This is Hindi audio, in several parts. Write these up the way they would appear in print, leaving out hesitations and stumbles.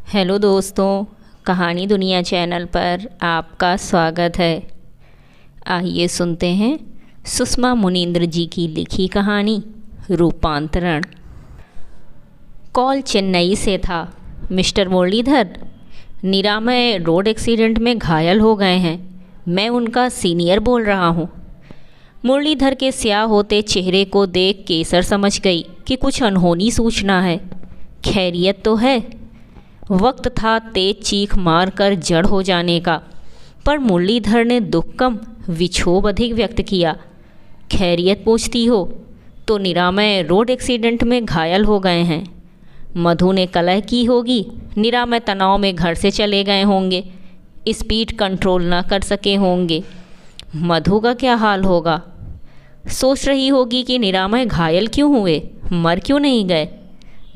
हेलो दोस्तों, कहानी दुनिया चैनल पर आपका स्वागत है। आइए सुनते हैं सुषमा मुनींद्र जी की लिखी कहानी रूपांतरण। कॉल चेन्नई से था। मिस्टर मुरलीधर, निरामय रोड एक्सीडेंट में घायल हो गए हैं। मैं उनका सीनियर बोल रहा हूँ। मुरलीधर के स्याह होते चेहरे को देख केसर समझ गई कि कुछ अनहोनी सूचना है। खैरियत तो है। वक्त था तेज चीख मारकर जड़ हो जाने का, पर मुरलीधर ने दुख कम विक्षोभ अधिक व्यक्त किया। खैरियत पूछती हो तो निरामय रोड एक्सीडेंट में घायल हो गए हैं। मधु ने कलह की होगी। निरामय तनाव में घर से चले गए होंगे, स्पीड कंट्रोल ना कर सके होंगे। मधु का क्या हाल होगा? सोच रही होगी कि निरामय घायल क्यों हुए, मर क्यों नहीं गए।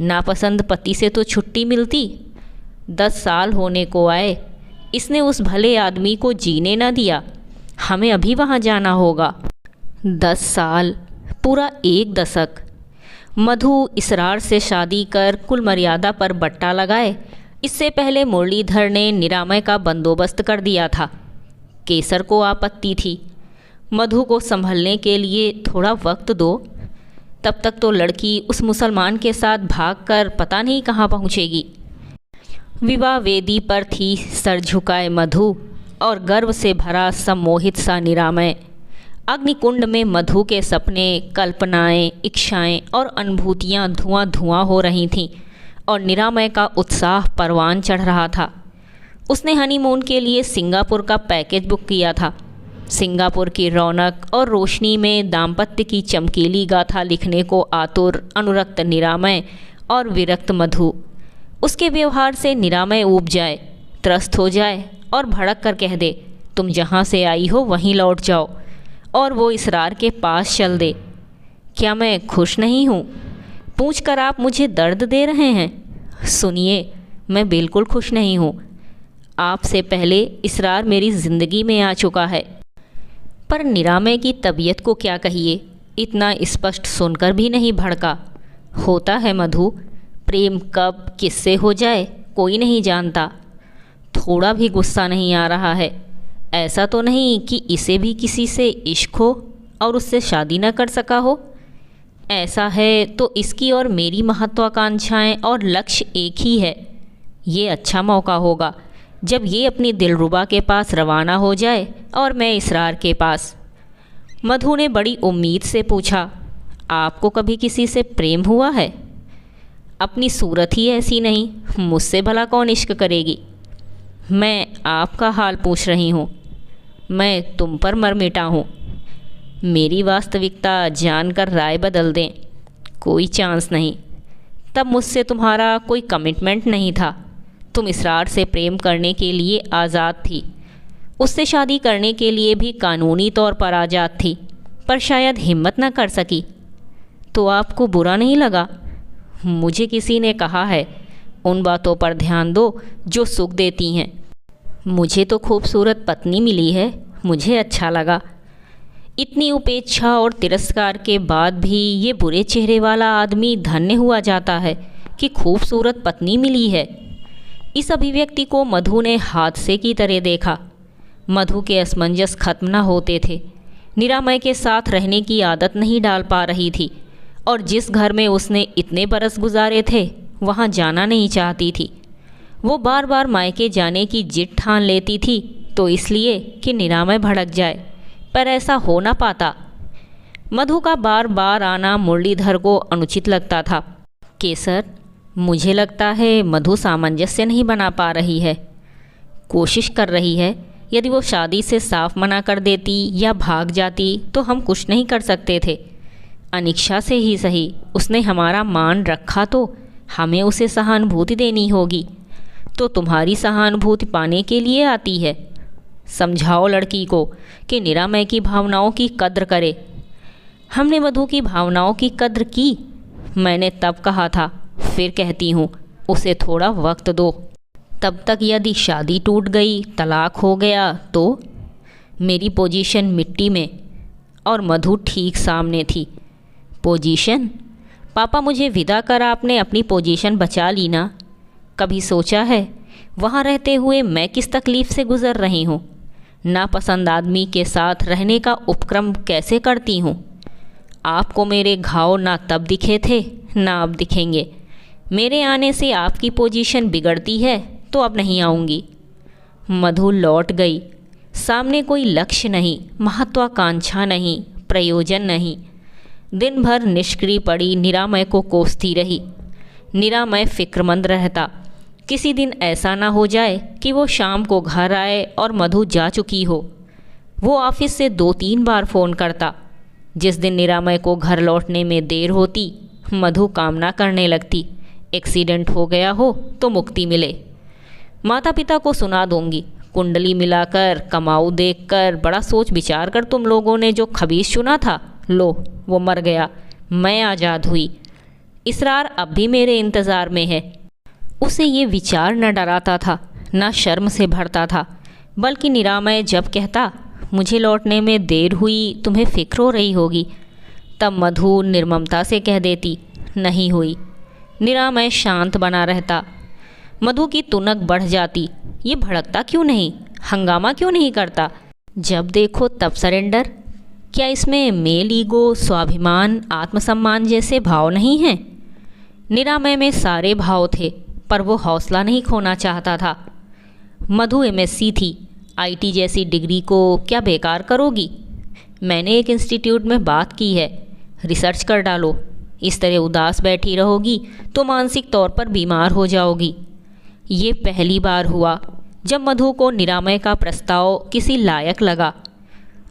नापसंद पति से तो छुट्टी मिलती। 10 साल होने को आए, इसने उस भले आदमी को जीने न दिया। हमें अभी वहाँ जाना होगा। 10 साल, पूरा 1 दशक। मधु इसरार से शादी कर कुल मर्यादा पर बट्टा लगाए। इससे पहले मुरलीधर ने निरामय का बंदोबस्त कर दिया था। केसर को आपत्ति थी। मधु को संभलने के लिए थोड़ा वक्त दो, तब तक तो लड़की उस मुसलमान के साथ भागकर पता नहीं कहाँ पहुँचेगी। विवाह वेदी पर थी सर झुकाए मधु और गर्व से भरा सम्मोहित सा निरामय। अग्निकुंड में मधु के सपने, कल्पनाएं, इच्छाएं और अनुभूतियां धुआं धुआं हो रही थीं और निरामय का उत्साह परवान चढ़ रहा था। उसने हनीमून के लिए सिंगापुर का पैकेज बुक किया था। सिंगापुर की रौनक और रोशनी में दाम्पत्य की चमकीली गाथा लिखने को आतुर अनुरक्त निरामय और विरक्त मधु। उसके व्यवहार से निरामय ऊब जाए, त्रस्त हो जाए और भड़क कर कह दे, तुम जहाँ से आई हो वहीं लौट जाओ, और वो इसरार के पास चल दे। क्या मैं खुश नहीं हूँ? पूछकर आप मुझे दर्द दे रहे हैं? सुनिए, मैं बिल्कुल खुश नहीं हूँ। आपसे पहले इसरार मेरी ज़िंदगी में आ चुका है। पर निरामय की तबीयत को क्या कहिए, इतना स्पष्ट सुनकर भी नहीं भड़का। होता है मधु, प्रेम कब किससे हो जाए कोई नहीं जानता। थोड़ा भी गुस्सा नहीं आ रहा है। ऐसा तो नहीं कि इसे भी किसी से इश्क हो और उससे शादी न कर सका हो। ऐसा है तो इसकी और मेरी महत्वाकांक्षाएं और लक्ष्य एक ही है। ये अच्छा मौका होगा जब ये अपनी दिलरुबा के पास रवाना हो जाए और मैं इसरार के पास। मधु ने बड़ी उम्मीद से पूछा, आपको कभी किसी से प्रेम हुआ है? अपनी सूरत ही ऐसी नहीं, मुझसे भला कौन इश्क करेगी। मैं आपका हाल पूछ रही हूँ। मैं तुम पर मर मिटा हूँ। मेरी वास्तविकता जानकर राय बदल दें, कोई चांस नहीं। तब मुझसे तुम्हारा कोई कमिटमेंट नहीं था। तुम इसरार से प्रेम करने के लिए आज़ाद थी। उससे शादी करने के लिए भी कानूनी तौर पर आज़ाद थी, पर शायद हिम्मत न कर सकी। तो आपको बुरा नहीं लगा? मुझे किसी ने कहा है, उन बातों पर ध्यान दो जो सुख देती हैं। मुझे तो खूबसूरत पत्नी मिली है, मुझे अच्छा लगा। इतनी उपेक्षा और तिरस्कार के बाद भी ये बुरे चेहरे वाला आदमी धन्य हुआ जाता है कि खूबसूरत पत्नी मिली है। इस अभिव्यक्ति को मधु ने हादसे की तरह देखा। मधु के असमंजस खत्म न होते थे। निरामय के साथ रहने की आदत नहीं डाल पा रही थी और जिस घर में उसने इतने बरस गुजारे थे वहाँ जाना नहीं चाहती थी। वो बार बार मायके जाने की जिद ठान लेती थी तो इसलिए कि निरामय भड़क जाए, पर ऐसा हो ना पाता। मधु का बार बार आना मुरलीधर को अनुचित लगता था। केसर, मुझे लगता है मधु सामंजस्य नहीं बना पा रही है। कोशिश कर रही है। यदि वो शादी से साफ मना कर देती या भाग जाती तो हम कुछ नहीं कर सकते थे। अनिच्छा से ही सही उसने हमारा मान रखा तो हमें उसे सहानुभूति देनी होगी। तो तुम्हारी सहानुभूति पाने के लिए आती है। समझाओ लड़की को कि निरामय की भावनाओं की कद्र करे। हमने मधु की भावनाओं की कद्र की। मैंने तब कहा था, फिर कहती हूँ, उसे थोड़ा वक्त दो। तब तक यदि शादी टूट गई, तलाक हो गया तो मेरी पोजीशन मिट्टी में। और मधु ठीक सामने थी। पोजीशन? पापा, मुझे विदा कर आपने अपनी पोजीशन बचा ली ना। कभी सोचा है वहाँ रहते हुए मैं किस तकलीफ़ से गुज़र रही हूँ? नापसंद आदमी के साथ रहने का उपक्रम कैसे करती हूँ? आपको मेरे घाव ना तब दिखे थे ना अब दिखेंगे। मेरे आने से आपकी पोजीशन बिगड़ती है तो अब नहीं आऊँगी। मधु लौट गई। सामने कोई लक्ष्य नहीं, महत्वाकांक्षा नहीं, प्रयोजन नहीं। दिन भर निष्क्रिय पड़ी निरामय को कोसती रही। निरामय फिक्रमंद रहता। किसी दिन ऐसा ना हो जाए कि वो शाम को घर आए और मधु जा चुकी हो। वो ऑफिस से 2-3 बार फ़ोन करता। जिस दिन निरामय को घर लौटने में देर होती, मधु कामना करने लगती, एक्सीडेंट हो गया हो तो मुक्ति मिले। माता पिता को सुना दूंगी, कुंडली मिलाकर कमाऊ देखकर बड़ा सोच विचार कर तुम लोगों ने जो खबीस चुना था, लो वो मर गया, मैं आज़ाद हुई। इसरार अब भी मेरे इंतज़ार में है। उसे ये विचार न डराता था, न शर्म से भरता था, बल्कि निरामय जब कहता मुझे लौटने में देर हुई, तुम्हें फिक्र हो रही होगी, तब मधु निर्ममता से कह देती नहीं हुई। निरामय शांत बना रहता। मधु की तुनक बढ़ जाती। ये भड़कता क्यों नहीं, हंगामा क्यों नहीं करता? जब देखो तब सरेंडर। क्या इसमें मेल ईगो, स्वाभिमान, आत्मसम्मान जैसे भाव नहीं हैं? निरामय में सारे भाव थे, पर वो हौसला नहीं खोना चाहता था। मधु एमएससी थी, आईटी जैसी डिग्री को क्या बेकार करोगी? मैंने एक इंस्टीट्यूट में बात की है, रिसर्च कर डालो। इस तरह उदास बैठी रहोगी तो मानसिक तौर पर बीमार हो जाओगी। ये पहली बार हुआ जब मधु को निरामय का प्रस्ताव किसी लायक लगा।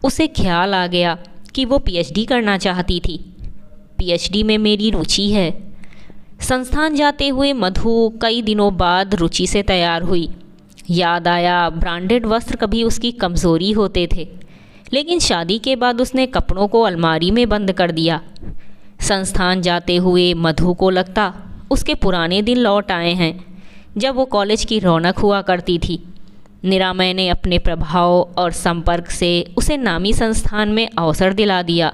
उसे ख्याल आ गया कि वो पीएचडी करना चाहती थी। पीएचडी में मेरी रुचि है। संस्थान जाते हुए मधु कई दिनों बाद रुचि से तैयार हुई। याद आया ब्रांडेड वस्त्र कभी उसकी कमज़ोरी होते थे, लेकिन शादी के बाद उसने कपड़ों को अलमारी में बंद कर दिया। संस्थान जाते हुए मधु को लगता उसके पुराने दिन लौट आए हैं, जब वो कॉलेज की रौनक हुआ करती थी। निरामय ने अपने प्रभाव और संपर्क से उसे नामी संस्थान में अवसर दिला दिया।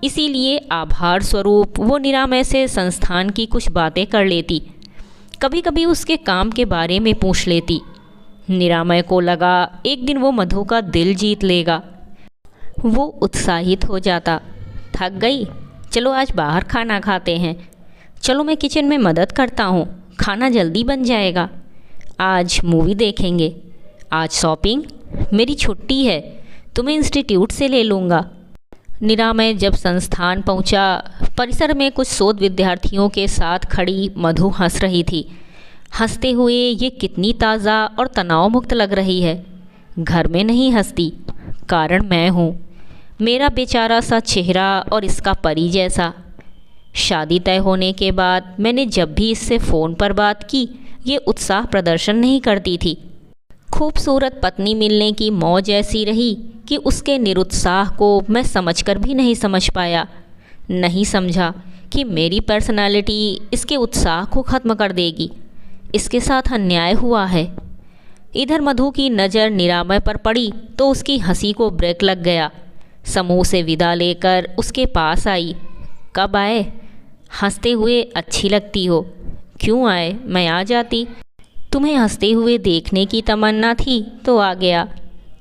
इसीलिए आभार स्वरूप वो निरामय से संस्थान की कुछ बातें कर लेती, कभी कभी उसके काम के बारे में पूछ लेती। निरामय को लगा एक दिन वो मधु का दिल जीत लेगा। वो उत्साहित हो जाता। थक गई? चलो आज बाहर खाना खाते हैं। चलो मैं किचन में मदद करता हूँ, खाना जल्दी बन जाएगा। आज मूवी देखेंगे। आज शॉपिंग, मेरी छुट्टी है, तुम्हें इंस्टीट्यूट से ले लूँगा। निरामय जब संस्थान पहुँचा, परिसर में कुछ शोध विद्यार्थियों के साथ खड़ी मधु हंस रही थी। हंसते हुए ये कितनी ताज़ा और तनाव मुक्त लग रही है। घर में नहीं हंसती, कारण मैं हूँ। मेरा बेचारा सा चेहरा और इसका परी जैसा। शादी तय होने के बाद मैंने जब भी इससे फ़ोन पर बात की, ये उत्साह प्रदर्शन नहीं करती थी। खूबसूरत पत्नी मिलने की मौज ऐसी रही कि उसके निरुत्साह को मैं समझकर भी नहीं समझ पाया। नहीं समझा कि मेरी पर्सनालिटी इसके उत्साह को ख़त्म कर देगी। इसके साथ अन्याय हुआ है। इधर मधु की नज़र निरामय पर पड़ी तो उसकी हंसी को ब्रेक लग गया। समूह से विदा लेकर उसके पास आई। कब आए? हंसते हुए अच्छी लगती हो। क्यों आए? मैं आ जाती। तुम्हें हंसते हुए देखने की तमन्ना थी तो आ गया।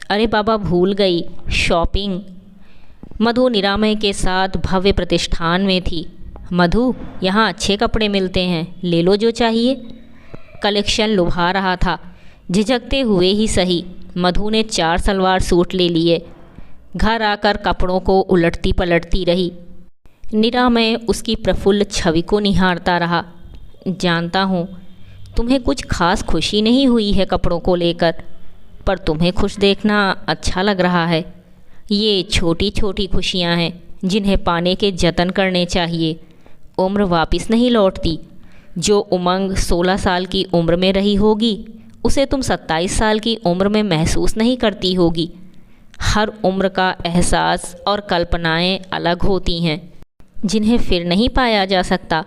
अरे बाबा, भूल गई, शॉपिंग। मधु निरामय के साथ भव्य प्रतिष्ठान में थी। मधु, यहाँ अच्छे कपड़े मिलते हैं, ले लो जो चाहिए। कलेक्शन लुभा रहा था। झिझकते हुए ही सही, मधु ने 4 सलवार सूट ले लिए। घर आकर कपड़ों को उलटती पलटती रही। निरामय उसकी प्रफुल्ल छवि को निहारता रहा। जानता हूँ तुम्हें कुछ खास खुशी नहीं हुई है कपड़ों को लेकर, पर तुम्हें खुश देखना अच्छा लग रहा है। ये छोटी छोटी खुशियाँ हैं जिन्हें पाने के जतन करने चाहिए। उम्र वापस नहीं लौटती। जो उमंग 16 साल की उम्र में रही होगी, उसे तुम 27 साल की उम्र में महसूस नहीं करती होगी। हर उम्र का एहसास और कल्पनाएं अलग होती हैं, जिन्हें फिर नहीं पाया जा सकता।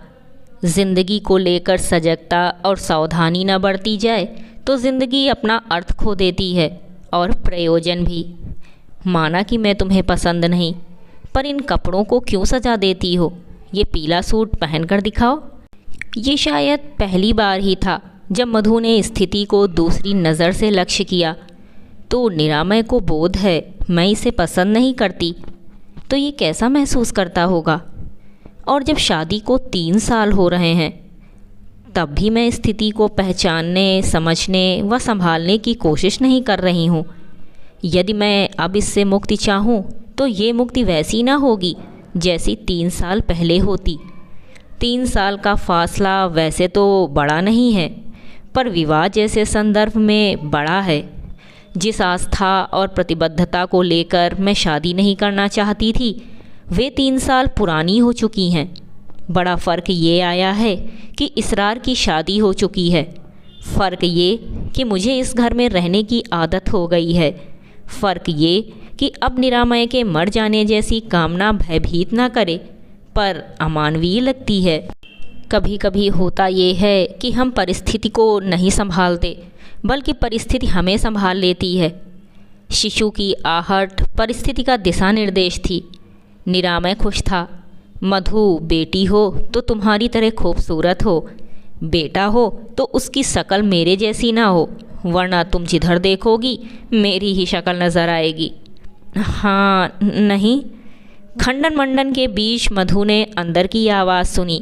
ज़िंदगी को लेकर सजगता और सावधानी न बरती जाए तो ज़िंदगी अपना अर्थ खो देती है, और प्रयोजन भी। माना कि मैं तुम्हें पसंद नहीं, पर इन कपड़ों को क्यों सजा देती हो? ये पीला सूट पहन कर दिखाओ। ये शायद पहली बार ही था जब मधु ने स्थिति को दूसरी नज़र से लक्ष्य किया तो निरामय को बोध है मैं इसे पसंद नहीं करती तो ये कैसा महसूस करता होगा। और जब शादी को 3 साल हो रहे हैं तब भी मैं स्थिति को पहचानने, समझने व संभालने की कोशिश नहीं कर रही हूँ। यदि मैं अब इससे मुक्ति चाहूँ तो ये मुक्ति वैसी ना होगी जैसी 3 साल पहले होती। 3 साल का फासला वैसे तो बड़ा नहीं है पर विवाह जैसे संदर्भ में बड़ा है। जिस आस्था और प्रतिबद्धता को लेकर मैं शादी नहीं करना चाहती थी वे 3 साल पुरानी हो चुकी हैं। बड़ा फ़र्क ये आया है कि इसरार की शादी हो चुकी है। फ़र्क ये कि मुझे इस घर में रहने की आदत हो गई है। फ़र्क ये कि अब निरामय के मर जाने जैसी कामना भयभीत ना करे पर अमानवीय लगती है। कभी कभी होता ये है कि हम परिस्थिति को नहीं संभालते बल्कि परिस्थिति हमें संभाल लेती है। शिशु की आहट परिस्थिति का दिशा निर्देश थी। निरामय खुश था। मधु बेटी हो तो तुम्हारी तरह खूबसूरत हो, बेटा हो तो उसकी शक्ल मेरे जैसी ना हो, वरना तुम जिधर देखोगी मेरी ही शक्ल नज़र आएगी। हाँ नहीं। खंडन मंडन के बीच मधु ने अंदर की आवाज़ सुनी।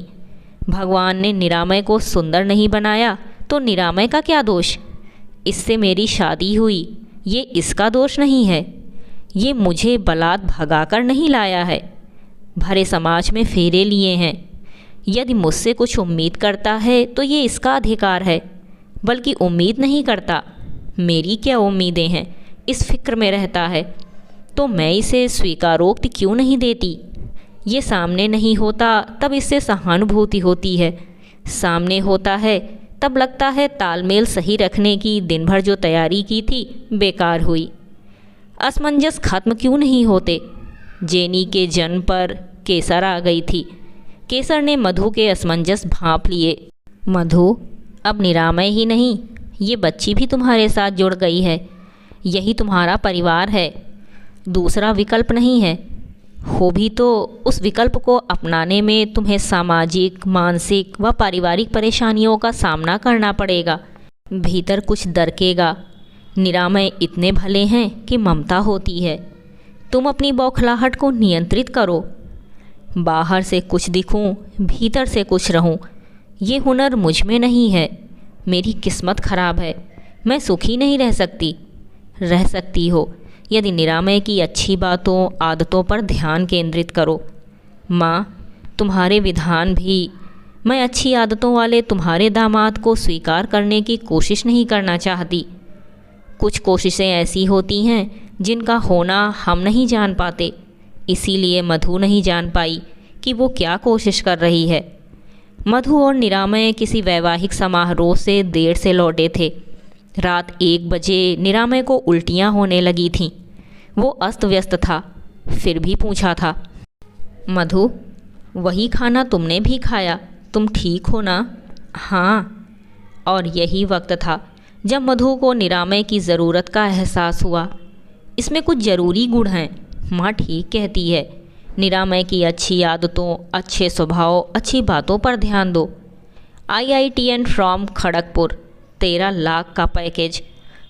भगवान ने निरामय को सुंदर नहीं बनाया तो निरामय का क्या दोष। इससे मेरी शादी हुई, ये इसका दोष नहीं है। ये मुझे बलात् भगाकर नहीं लाया है, भरे समाज में फेरे लिए हैं। यदि मुझसे कुछ उम्मीद करता है तो ये इसका अधिकार है, बल्कि उम्मीद नहीं करता, मेरी क्या उम्मीदें हैं इस फिक्र में रहता है। तो मैं इसे स्वीकारोक्ति क्यों नहीं देती। ये सामने नहीं होता तब इससे सहानुभूति होती है, सामने होता है तब लगता है तालमेल सही रखने की दिन भर जो तैयारी की थी बेकार हुई। असमंजस खत्म क्यों नहीं होते। जेनी के जन्म पर केसर आ गई थी। केसर ने मधु के असमंजस भांप लिए। मधु, अब निरामय ही नहीं, ये बच्ची भी तुम्हारे साथ जुड़ गई है। यही तुम्हारा परिवार है, दूसरा विकल्प नहीं है। हो भी तो उस विकल्प को अपनाने में तुम्हें सामाजिक, मानसिक व पारिवारिक परेशानियों का सामना करना पड़ेगा। भीतर कुछ दरकेगा। निरामय इतने भले हैं कि ममता होती है। तुम अपनी बौखलाहट को नियंत्रित करो। बाहर से कुछ दिखूं, भीतर से कुछ रहूं, ये हुनर मुझ में नहीं है। मेरी किस्मत खराब है, मैं सुखी नहीं रह सकती। रह सकती हो यदि निरामय की अच्छी बातों, आदतों पर ध्यान केंद्रित करो। माँ, तुम्हारे विधान भी मैं अच्छी आदतों वाले तुम्हारे दामाद को स्वीकार करने की कोशिश नहीं करना चाहती। कुछ कोशिशें ऐसी होती हैं जिनका होना हम नहीं जान पाते। इसीलिए मधु नहीं जान पाई कि वो क्या कोशिश कर रही है। मधु और निरामय किसी वैवाहिक समारोह से देर से लौटे थे। रात 1 बजे निरामय को उल्टियाँ होने लगी थीं। वो अस्त व्यस्त था, फिर भी पूछा था, मधु, वही खाना तुमने भी खाया, तुम ठीक हो ना? हाँ। और यही वक्त था जब मधु को निरामय की ज़रूरत का एहसास हुआ। इसमें कुछ ज़रूरी गुण हैं। माँ ठीक कहती है, निरामय की अच्छी आदतों, अच्छे स्वभाव, अच्छी बातों पर ध्यान दो। IITN फ्रॉम खड़गपुर, 13 लाख का पैकेज,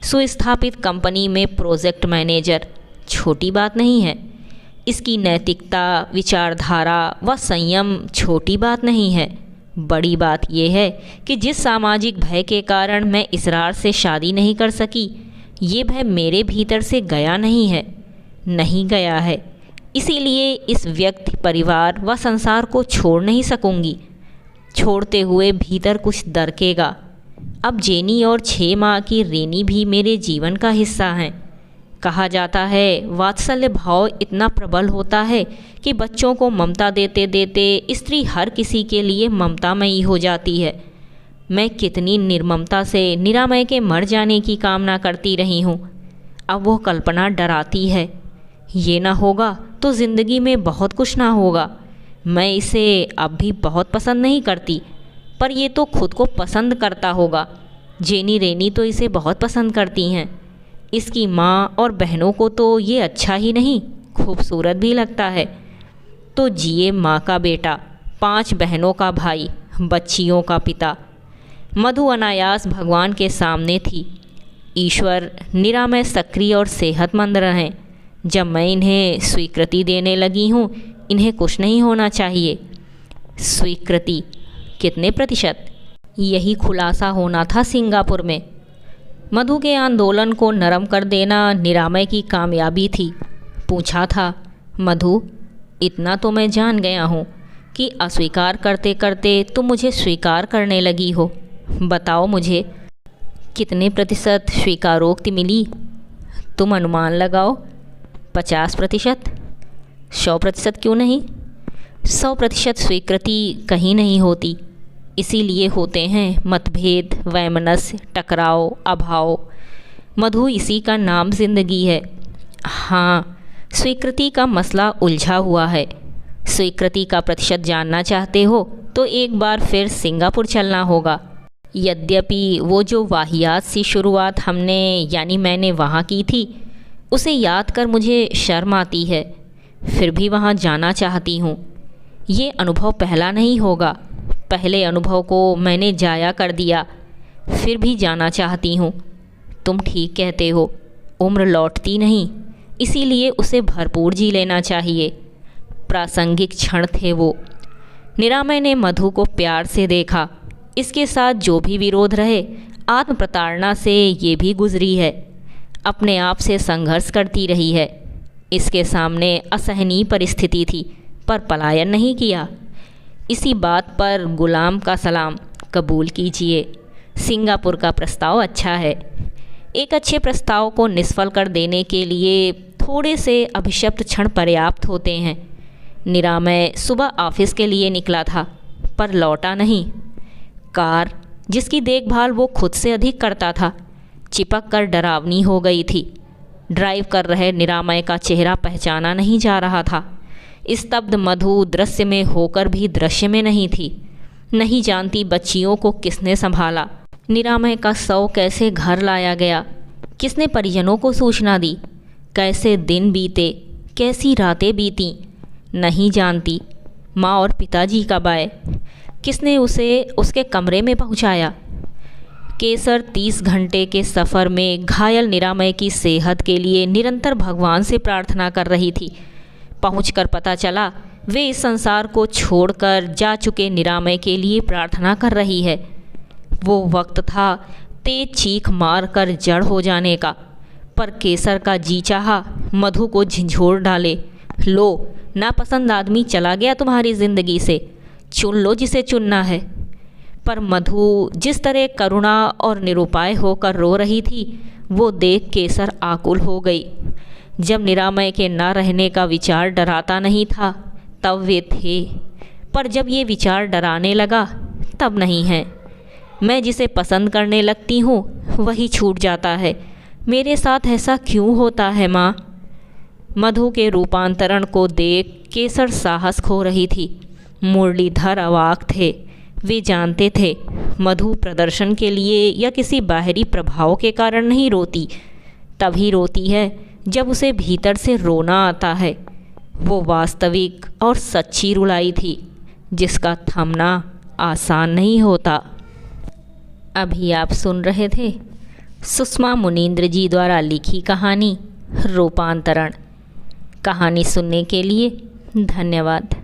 सुस्थापित कंपनी में प्रोजेक्ट मैनेजर, छोटी बात नहीं है। इसकी नैतिकता, विचारधारा व संयम छोटी बात नहीं है। बड़ी बात यह है कि जिस सामाजिक भय के कारण मैं इसरार से शादी नहीं कर सकी, ये भय मेरे भीतर से गया नहीं है, नहीं गया है। इसीलिए इस व्यक्ति, परिवार व संसार को छोड़ नहीं सकूंगी। छोड़ते हुए भीतर कुछ दरकेगा। अब जेनी और 6 माह की रेनी भी मेरे जीवन का हिस्सा हैं। कहा जाता है वात्सल्य भाव इतना प्रबल होता है कि बच्चों को ममता देते देते स्त्री हर किसी के लिए ममतामयी हो जाती है। मैं कितनी निर्ममता से निरामय के मर जाने की कामना करती रही हूँ। अब वो कल्पना डराती है। ये ना होगा तो ज़िंदगी में बहुत कुछ ना होगा। मैं इसे अब भी बहुत पसंद नहीं करती, पर ये तो खुद को पसंद करता होगा। जेनी रेनी तो इसे बहुत पसंद करती हैं। इसकी माँ और बहनों को तो ये अच्छा ही नहीं, खूबसूरत भी लगता है। तो जिए माँ का बेटा, 5 बहनों का भाई, बच्चियों का पिता। मधु अनायास भगवान के सामने थी। ईश्वर निरामय सक्रिय और सेहतमंद रहें। जब मैं इन्हें स्वीकृति देने लगी हूँ, इन्हें कुछ नहीं होना चाहिए। स्वीकृति कितने प्रतिशत? यही खुलासा होना था सिंगापुर में। मधु के आंदोलन को नरम कर देना निरामय की कामयाबी थी। पूछा था, मधु, इतना तो मैं जान गया हूँ कि अस्वीकार करते करते तुम मुझे स्वीकार करने लगी हो। बताओ मुझे, कितने प्रतिशत स्वीकारोक्ति मिली? तुम अनुमान लगाओ। 50%? 100% क्यों नहीं? 100% स्वीकृति कहीं नहीं होती। इसीलिए होते हैं मतभेद, वैमनस्य, टकराव, अभाव। मधु, इसी का नाम जिंदगी है। हाँ, स्वीकृति का मसला उलझा हुआ है। स्वीकृति का प्रतिशत जानना चाहते हो तो एक बार फिर सिंगापुर चलना होगा। यद्यपि वो जो वाहियात सी शुरुआत हमने यानी मैंने वहाँ की थी, उसे याद कर मुझे शर्म आती है, फिर भी वहाँ जाना चाहती हूँ। ये अनुभव पहला नहीं होगा। पहले अनुभव को मैंने जाया कर दिया, फिर भी जाना चाहती हूँ। तुम ठीक कहते हो, उम्र लौटती नहीं, इसीलिए उसे भरपूर जी लेना चाहिए। प्रासंगिक क्षण थे वो। निरामय ने मधु को प्यार से देखा। इसके साथ जो भी विरोध रहे, आत्म प्रताड़ना से ये भी गुजरी है। अपने आप से संघर्ष करती रही है। इसके सामने असहनीय परिस्थिति थी, पर पलायन नहीं किया। इसी बात पर गुलाम का सलाम कबूल कीजिए। सिंगापुर का प्रस्ताव अच्छा है। एक अच्छे प्रस्ताव को निष्फल कर देने के लिए थोड़े से अभिशप्त क्षण पर्याप्त होते हैं। निरामय सुबह ऑफिस के लिए निकला था, पर लौटा नहीं। कार, जिसकी देखभाल वो खुद से अधिक करता था, चिपक कर डरावनी हो गई थी। ड्राइव कर रहे निरामय का चेहरा पहचाना नहीं जा रहा था। स्तब्ध मधु दृश्य में होकर भी दृश्य में नहीं थी। नहीं जानती बच्चियों को किसने संभाला, निरामय का शव कैसे घर लाया गया, किसने परिजनों को सूचना दी, कैसे दिन बीते, कैसी रातें बीती, नहीं जानती। माँ और पिताजी कब आए, किसने उसे उसके कमरे में पहुँचाया। केसर 30 घंटे के सफ़र में घायल निरामय की सेहत के लिए निरंतर भगवान से प्रार्थना कर रही थी। पहुंचकर पता चला वे इस संसार को छोड़कर जा चुके निरामय के लिए प्रार्थना कर रही है। वो वक्त था तेज चीख मार कर जड़ हो जाने का, पर केसर का जी चाहा मधु को झंझोड़ डाले। लो, नापसंद आदमी चला गया तुम्हारी ज़िंदगी से, चुन लो जिसे चुनना है। पर मधु जिस तरह करुणा और निरुपाय होकर रो रही थी, वो देख केसर आकुल हो गई। जब निरामय के ना रहने का विचार डराता नहीं था, तब वे थे, पर जब ये विचार डराने लगा, तब नहीं है। मैं जिसे पसंद करने लगती हूँ, वही छूट जाता है। मेरे साथ ऐसा क्यों होता है माँ? मधु के रूपांतरण को देख केसर साहस खो रही थी। मुरलीधर अवाक थे। वे जानते थे मधु प्रदर्शन के लिए या किसी बाहरी प्रभाव के कारण नहीं रोती। तभी रोती है जब उसे भीतर से रोना आता है। वो वास्तविक और सच्ची रुलाई थी, जिसका थमना आसान नहीं होता। अभी आप सुन रहे थे सुषमा मुनींद्र जी द्वारा लिखी कहानी रूपांतरण। कहानी सुनने के लिए धन्यवाद।